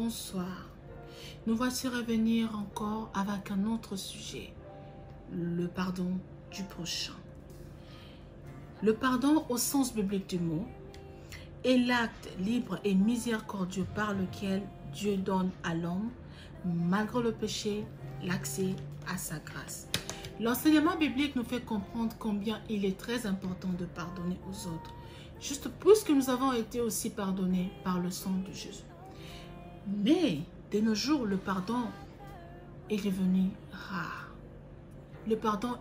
bonsoir. Nous voici revenir encore avec un autre sujet, le pardon du prochain. Le pardon au sens biblique du mot est l'acte libre et miséricordieux par lequel Dieu donne à l'homme, malgré le péché, l'accès à sa grâce. L'enseignement biblique nous fait comprendre combien il est très important de pardonner aux autres, juste puisque nous avons été aussi pardonnés par le sang de Jésus. Mais de nos jours, le pardon est devenu rare. Le pardon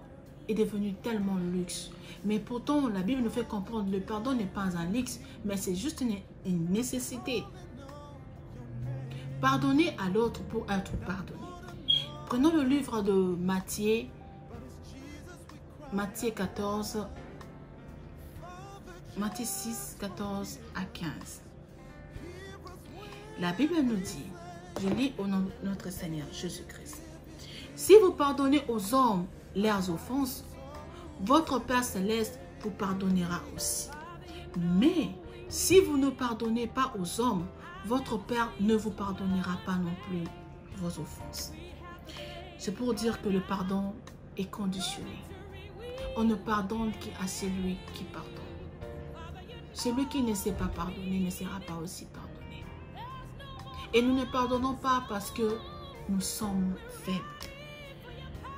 est devenu tellement luxe. Mais pourtant, la Bible nous fait comprendre que le pardon n'est pas un luxe, mais c'est juste une nécessité. Pardonner à l'autre pour être pardonné. Prenons le livre de Matthieu 6, 14 à 15. La Bible nous dit, je lis au nom de notre Seigneur Jésus-Christ. Si vous pardonnez aux hommes leurs offenses, votre Père Céleste vous pardonnera aussi. Mais si vous ne pardonnez pas aux hommes, votre Père ne vous pardonnera pas non plus vos offenses. C'est pour dire que le pardon est conditionné. On ne pardonne qu'à celui qui pardonne. Celui qui ne sait pas pardonner ne sera pas aussi pardonné. Et nous ne pardonnons pas parce que nous sommes faibles.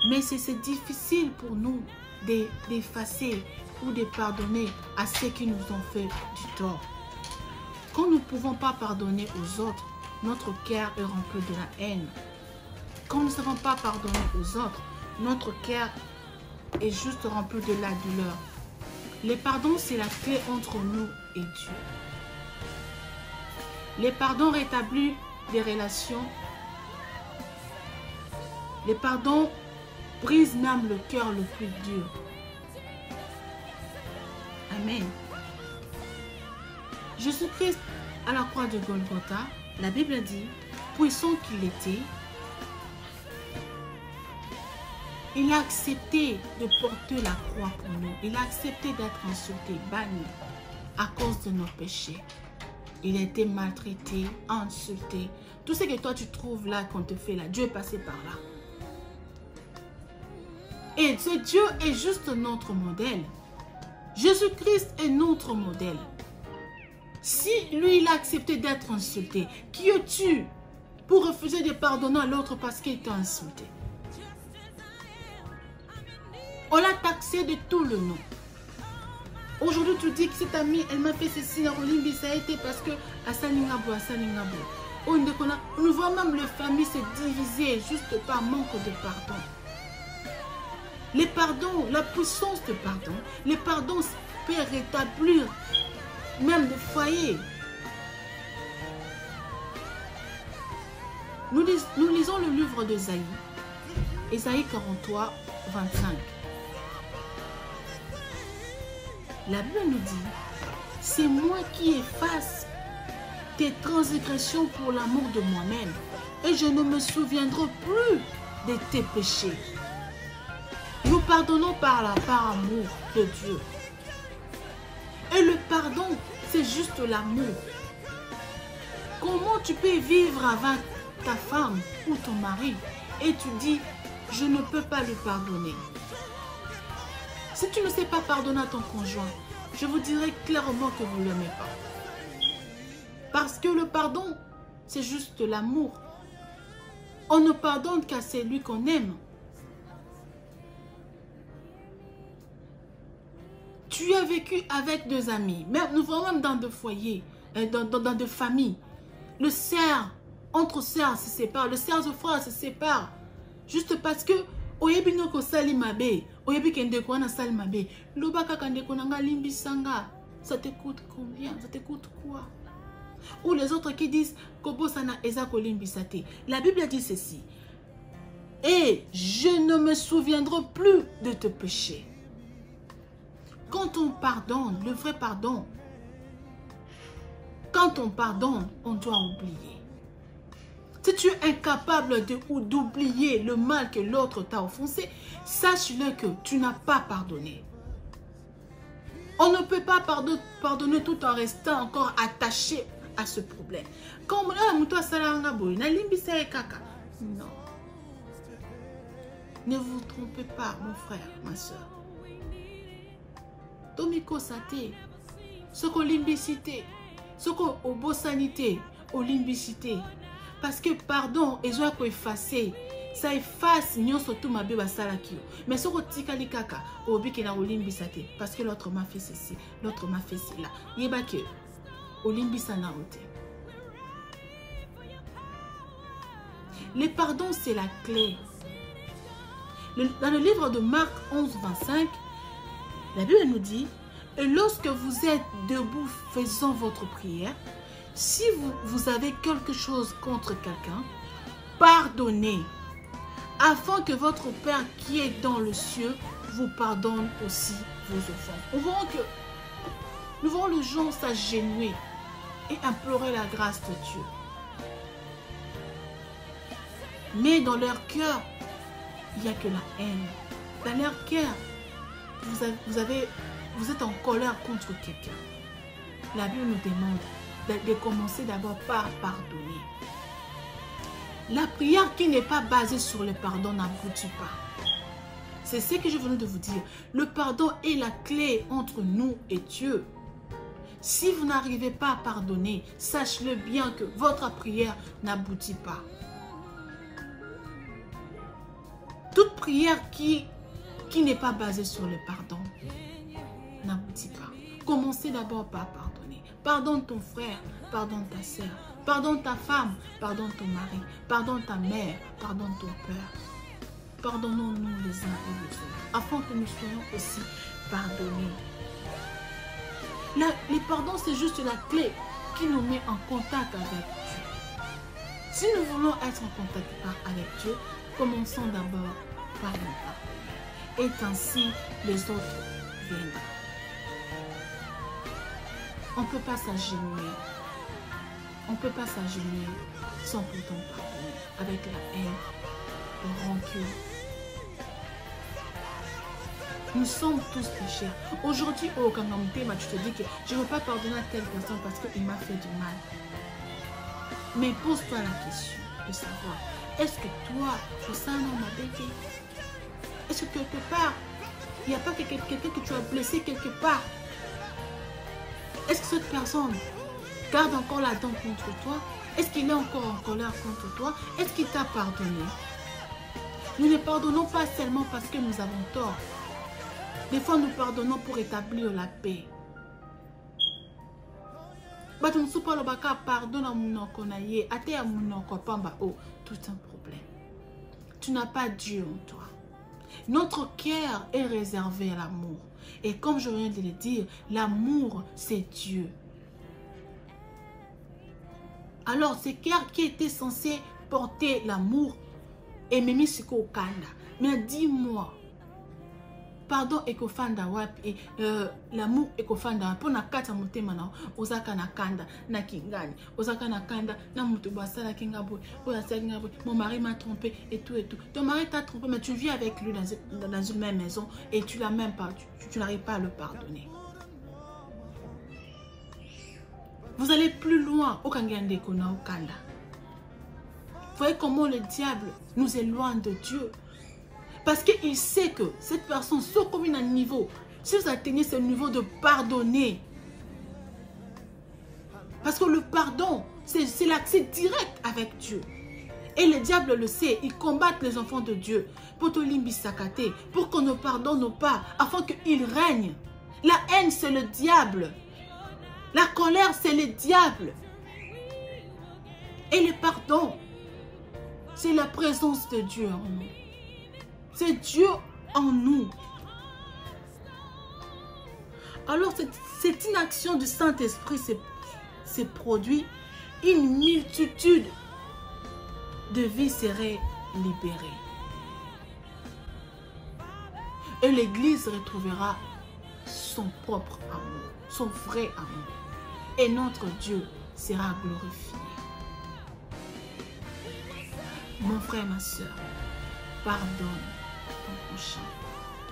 Mais c'est difficile pour nous d'effacer ou de pardonner à ceux qui nous ont fait du tort. Quand nous ne pouvons pas pardonner aux autres, notre cœur est rempli de la haine. Quand nous ne savons pas pardonner aux autres, notre cœur est juste rempli de la douleur. Le pardon, c'est la clé entre nous et Dieu. Le pardon rétablit des relations. Le pardon brise même le cœur le plus dur. Amen. Jésus-Christ, à la croix de Golgotha, la Bible dit, puissant qu'il était, il a accepté de porter la croix pour nous. Il a accepté d'être insulté, banni, à cause de nos péchés. Il a été maltraité, insulté. Tout ce que toi tu trouves là, qu'on te fait là, Dieu est passé par là. Et ce Dieu est juste notre modèle. Jésus-Christ est notre modèle. Si lui, il a accepté d'être insulté, qui es-tu pour refuser de pardonner à l'autre parce qu'il t'a insulté? On l'a taxé de tout le nom. Aujourd'hui, tu dis que cette amie, elle m'a fait ceci, ça a été parce que Asaningabo. Nous voyons même les familles se diviser juste par manque de pardon. Les pardons, la puissance de pardon, les pardons peut rétablir même des foyers. Nous lisons le livre d'Ésaïe, Ésaïe 43, 25. La Bible nous dit, c'est moi qui efface tes transgressions pour l'amour de moi-même, et je ne me souviendrai plus de tes péchés. Nous pardonnons par amour de Dieu. Et le pardon, c'est juste l'amour. Comment tu peux vivre avec ta femme ou ton mari et tu dis, je ne peux pas lui pardonner? Si tu ne sais pas pardonner à ton conjoint, je vous dirai clairement que vous ne l'aimez pas. Parce que le pardon, c'est juste l'amour. On ne pardonne qu'à celui qu'on aime. Tu as vécu avec deux amis, même nous voyons même dans deux foyers, dans deux familles. Le sœur, entre sœurs se sépare, le sœur de frère se sépare. Juste parce que oyebi noko sali mabe, oyebi kende kwa na sali mabe. Lobaka kande konanga limbi sanga. Ça te coûte combien? Ça te coûte quoi? Ou les autres qui disent kobo sana ezako limbi sate. La Bible dit ceci. Et je ne me souviendrai plus de tes péchés. Quand on pardonne, le vrai pardon, quand on pardonne, on doit oublier. Si tu es incapable d'oublier le mal que l'autre t'a offensé, sache-le que tu n'as pas pardonné. On ne peut pas pardonner tout en restant encore attaché à ce problème. Quand on a muto salanga boy, na limbisa e kaka. Non. Ne vous trompez pas, mon frère, ma soeur. Tomiko sate, soko limbisité, soko obosanité, o limbisité. Parce que pardon, et je dois effacer. Ça efface nyon surtout ma bébé salakio. Mais ce que tika li kaka, obi ke na olimbisate. Parce que l'autre m'a fait ceci, l'autre m'a fait cela. Yeba ke olimbisa na ote. Le pardon, c'est la clé. Dans le livre de Marc 11, 25, la Bible nous dit, et lorsque vous êtes debout faisant votre prière, si vous avez quelque chose contre quelqu'un, pardonnez, afin que votre Père qui est dans le ciel vous pardonne aussi vos offenses. Nous voyons les gens s'agenouiller et implorer la grâce de Dieu. Mais dans leur cœur, il n'y a que la haine. Dans leur cœur, vous êtes en colère contre quelqu'un. La Bible nous demande de commencer d'abord par pardonner. La prière qui n'est pas basée sur le pardon n'aboutit pas. C'est ce que je venais de vous dire. Le pardon est la clé entre nous et Dieu. Si vous n'arrivez pas à pardonner, sachez-le bien que votre prière n'aboutit pas. Toute prière qui n'est pas basée sur le pardon n'aboutit pas. Commencez d'abord par pardonner. Pardonne ton frère, pardonne ta sœur, pardonne ta femme, pardonne ton mari, pardonne ta mère, pardonne ton père. Pardonnons-nous les uns et les autres, afin que nous soyons aussi pardonnés. Le pardon, c'est juste la clé qui nous met en contact avec Dieu. Si nous voulons être en contact avec Dieu, commençons d'abord par nous pardonner. Et ainsi, les autres viendront. On ne peut pas s'agenouiller. On ne peut pas s'agenouiller sans pourtant pardonner. Avec la haine, le rancune. Nous sommes tous pécheurs. Aujourd'hui, au Kangamutema, tu te dis que je ne veux pas pardonner à telle personne parce qu'il m'a fait du mal. Mais pose-toi la question de savoir, est-ce que toi, tu es un homme abaissé? Est-ce que quelque part, il n'y a pas quelqu'un que tu as blessé quelque part? Est-ce que cette personne garde encore la dent contre toi? Est-ce qu'il est encore en colère contre toi? Est-ce qu'il t'a pardonné? Nous ne pardonnons pas seulement parce que nous avons tort. Des fois, nous pardonnons pour établir la paix. Tout un problème. Tu n'as pas Dieu en toi. Notre cœur est réservé à l'amour. Et comme je viens de le dire, l'amour, c'est Dieu. Alors, ce cœur qui était censé porter l'amour, et même si au Kanda, mais dis-moi, pardon ekofanda wapi l'amour ekofanda pour na kata motema na ozaka na kanda na kingani ozaka na kanda na mutu basala kingabo oya sangabo mon mari m'a trompé et tout. Ton mari t'a trompé mais tu vis avec lui dans une même maison et tu l'as même pas tu n'arrives pas à le pardonner. Vous allez plus loin au kangande kona au kanda. Vous voyez comment le diable nous éloigne de Dieu. Parce qu'il sait que cette personne, sauf comme un niveau, si vous atteignez ce niveau de pardonner, parce que le pardon, c'est l'accès direct avec Dieu. Et le diable le sait, il combat les enfants de Dieu pour te limbisakate, pour qu'on ne pardonne pas, afin qu'il règne. La haine, c'est le diable. La colère, c'est le diable. Et le pardon, c'est la présence de Dieu en nous. C'est Dieu en nous. Alors, cette inaction du Saint-Esprit se produit, une multitude de vies seraient libérées. Et l'Église retrouvera son propre amour, son vrai amour. Et notre Dieu sera glorifié. Mon frère, ma soeur, pardonne ton prochain.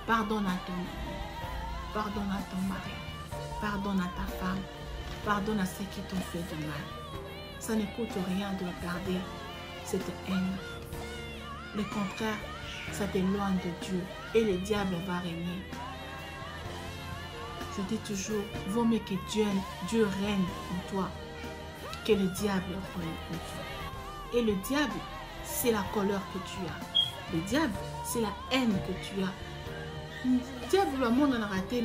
Pardonne à ton ami. Pardonne à ton mari. Pardonne à ta femme. Pardonne à ceux qui t'ont fait du mal. Ça ne coûte rien de garder cette haine. Le contraire, ça t'éloigne de Dieu et le diable va régner. Je dis toujours, vaut mieux que Dieu règne en toi que le diable règne en toi. Et le diable, c'est la colère que tu as. Le diable, c'est la haine que tu as. Le diable, le monde en a raté,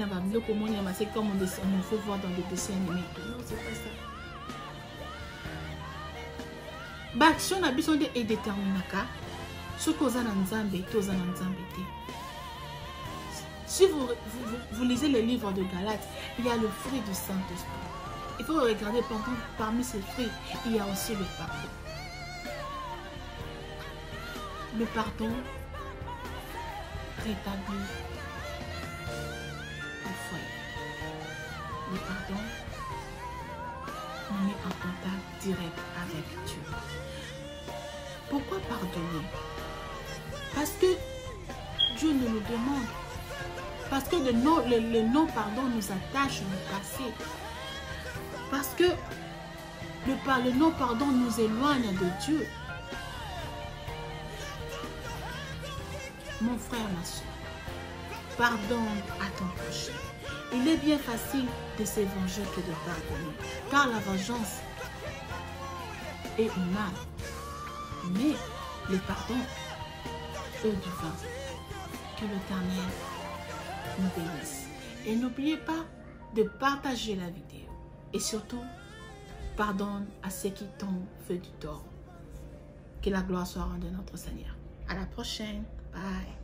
c'est comme on fait voir dans les dessins animés. Non, c'est pas ça. L'action n'a besoin d'être déterminée. Si vous lisez les livres de Galates, il y a le fruit du Saint-Esprit. Il faut regarder parmi ces fruits, il y a aussi le pardon. Le pardon rétablit le foyer. Le pardon nous met en contact direct avec Dieu. Pourquoi pardonner? Parce que Dieu nous le demande. Parce que le non-pardon nous attache au passé. Parce que le non-pardon nous éloigne de Dieu. Mon frère, ma soeur, pardonne à ton prochain. Il est bien facile de se venger que de pardonner. Car la vengeance est humaine. Mais le pardon est divin. Que l'Éternel nous bénisse. Et n'oubliez pas de partager la vidéo. Et surtout, pardonne à ceux qui t'ont fait du tort. Que la gloire soit rendue à notre Seigneur. À la prochaine. Bye.